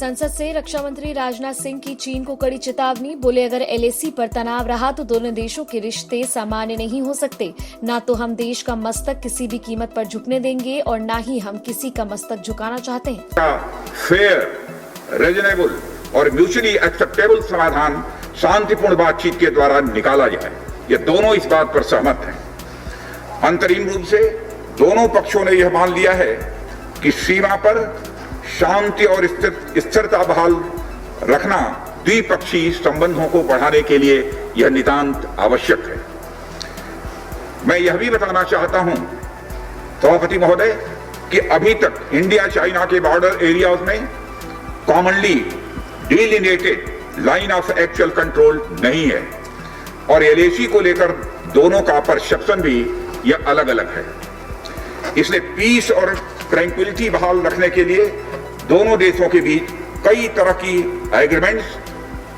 संसद से रक्षा मंत्री राजनाथ सिंह की चीन को कड़ी चेतावनी। बोले अगर एलएसी पर तनाव रहा तो दोनों देशों के रिश्ते सामान्य नहीं हो सकते। ना तो हम देश का मस्तक किसी भी कीमत पर झुकने देंगे और ना ही हम किसी का मस्तक झुकाना चाहते हैं। फेयर, रीजनेबल और म्यूचुअली एक्सेप्टेबल समाधान शांतिपूर्ण बातचीत के द्वारा निकाला जाए, ये दोनों इस बात पर सहमत हैं। अंतरिम रूप से दोनों पक्षों ने यह मान लिया है कि सीमा पर शांति और स्थिरता बहाल रखना द्विपक्षीय संबंधों को बढ़ाने के लिए यह नितांत आवश्यक है। मैं यह भी बताना चाहता हूं सभापति महोदय कि अभी तक इंडिया चाइना के बॉर्डर एरियाज में commonly delineated line of actual control नहीं है और एलएसी को लेकर दोनों का परसेप्शन भी यह अलग अलग है। इसलिए पीस और ट्रैंक्विलिटी बहाल रखने के लिए दोनों देशों के बीच कई तरह की एग्रीमेंट्स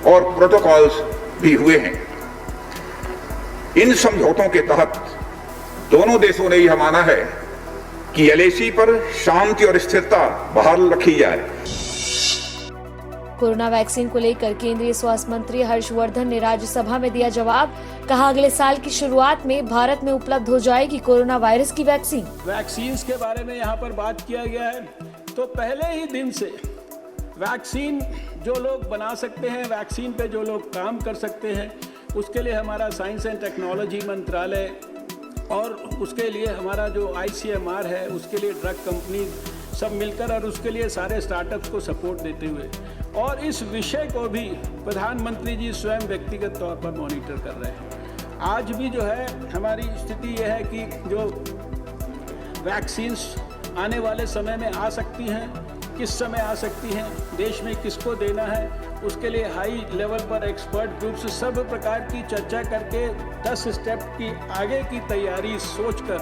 और प्रोटोकॉल्स भी हुए हैं। इन समझौतों के तहत दोनों देशों ने यह माना है कि एलएसी पर शांति और स्थिरता बहाल रखी जाए। कोरोना वैक्सीन को लेकर केंद्रीय स्वास्थ्य मंत्री हर्षवर्धन ने राज्यसभा में दिया जवाब। कहा अगले साल की शुरुआत में भारत में उपलब्ध हो जाएगी कोरोना वायरस की वैक्सीन। वैक्सीन के बारे में यहाँ पर बात किया गया है तो पहले ही दिन से वैक्सीन जो लोग बना सकते हैं, वैक्सीन पे जो लोग काम कर सकते हैं, उसके लिए हमारा साइंस एंड टेक्नोलॉजी मंत्रालय और उसके लिए हमारा जो ICMR है, उसके लिए ड्रग कंपनी सब मिलकर और उसके लिए सारे स्टार्टअप्स को सपोर्ट देते हुए और इस विषय को भी प्रधानमंत्री जी स्वयं व्यक्तिगत तौर पर मॉनिटर कर रहे हैं। आज भी जो है हमारी स्थिति यह है कि जो वैक्सीन्स आने वाले समय में आ सकती हैं, किस समय आ सकती हैं, देश में किसको देना है, उसके लिए हाई लेवल पर एक्सपर्ट ग्रुप्स सब प्रकार की चर्चा करके 10 स्टेप की आगे की तैयारी सोचकर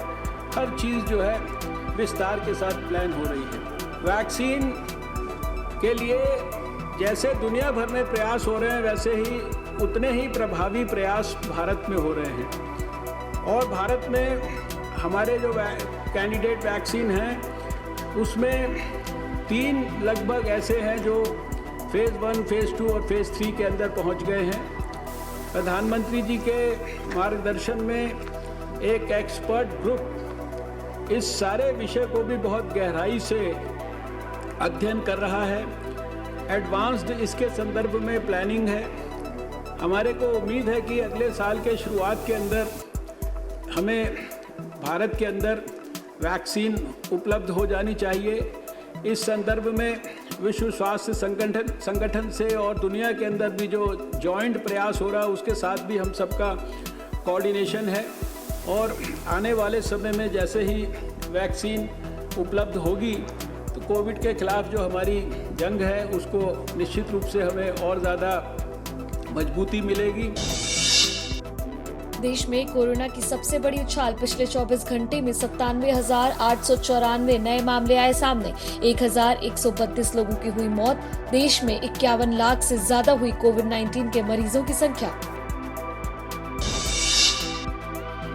हर चीज़ जो है विस्तार के साथ प्लान हो रही है। वैक्सीन के लिए जैसे दुनिया भर में प्रयास हो रहे हैं वैसे ही उतने ही प्रभावी प्रयास भारत में हो रहे हैं और भारत में हमारे जो कैंडिडेट वैक्सीन हैं उसमें 3 लगभग ऐसे हैं जो फेज़ 1, फेज़ 2 और फेज़ 3 के अंदर पहुंच गए हैं। प्रधानमंत्री जी के मार्गदर्शन में एक एक्सपर्ट ग्रुप इस सारे विषय को भी बहुत गहराई से अध्ययन कर रहा है। एडवांस्ड इसके संदर्भ में प्लानिंग है। हमारे को उम्मीद है कि अगले साल के शुरुआत के अंदर हमें भारत के अंदर वैक्सीन उपलब्ध हो जानी चाहिए। इस संदर्भ में विश्व स्वास्थ्य संगठन से और दुनिया के अंदर भी जो जॉइंट प्रयास हो रहा है उसके साथ भी हम सबका कोऑर्डिनेशन है और आने वाले समय में जैसे ही वैक्सीन उपलब्ध होगी तो कोविड के खिलाफ जो हमारी जंग है उसको निश्चित रूप से हमें और ज़्यादा मजबूती मिलेगी। देश में कोरोना की सबसे बड़ी उछाल पिछले 24 घंटे में 97,894 नए मामले आए सामने। 1,132 लोगों की हुई मौत। देश में 51 लाख से ज्यादा हुई कोविड-19 के मरीजों की संख्या।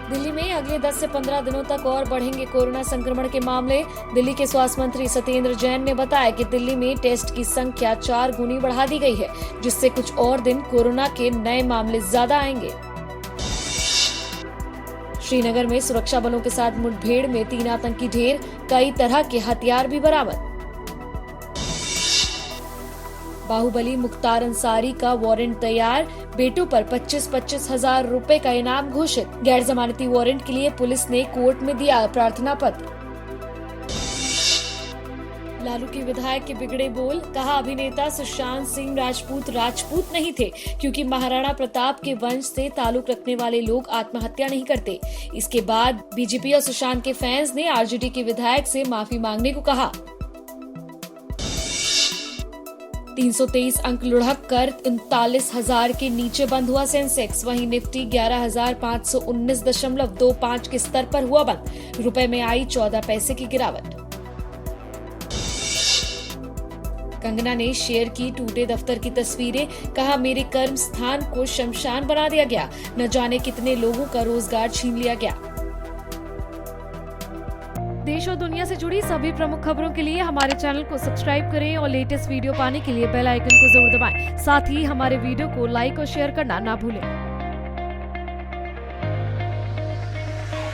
दिल्ली में अगले 10 से 15 दिनों तक और बढ़ेंगे कोरोना संक्रमण के मामले। दिल्ली के स्वास्थ्य मंत्री सत्येंद्र जैन ने बताया कि दिल्ली में टेस्ट की संख्या 4 गुनी बढ़ा दी गई है, जिससे कुछ और दिन कोरोना के नए मामले ज्यादा आएंगे। श्रीनगर में सुरक्षा बलों के साथ मुठभेड़ में 3 आतंकी ढेर, कई तरह के हथियार भी बरामद। बाहुबली मुख्तार अंसारी का वारंट तैयार, बेटों पर 25-25 हजार रुपए का इनाम घोषित। गैर जमानती वारंट के लिए पुलिस ने कोर्ट में दिया प्रार्थना पत्र। लालू के विधायक के बिगड़े बोल। कहा अभिनेता सुशांत सिंह राजपूत नहीं थे, क्योंकि महाराणा प्रताप के वंश से ताल्लुक रखने वाले लोग आत्महत्या नहीं करते। इसके बाद बीजेपी और सुशांत के फैंस ने आरजेडी के विधायक से माफी मांगने को कहा। 323 अंक लुढ़क कर 39,000 के नीचे बंद हुआ सेंसेक्स। वहीं निफ्टी 11,519.25 के स्तर पर हुआ बंद। रुपए में आई 14 पैसे की गिरावट। कंगना ने शेयर की टूटे दफ्तर की तस्वीरें। कहा मेरे कर्म स्थान को शमशान बना दिया गया, न जाने कितने लोगों का रोजगार छीन लिया गया। देश और दुनिया से जुड़ी सभी प्रमुख खबरों के लिए हमारे चैनल को सब्सक्राइब करें और लेटेस्ट वीडियो पाने के लिए बेल आइकन को जरूर दबाएं। साथ ही हमारे वीडियो को लाइक और शेयर करना ना भूलें।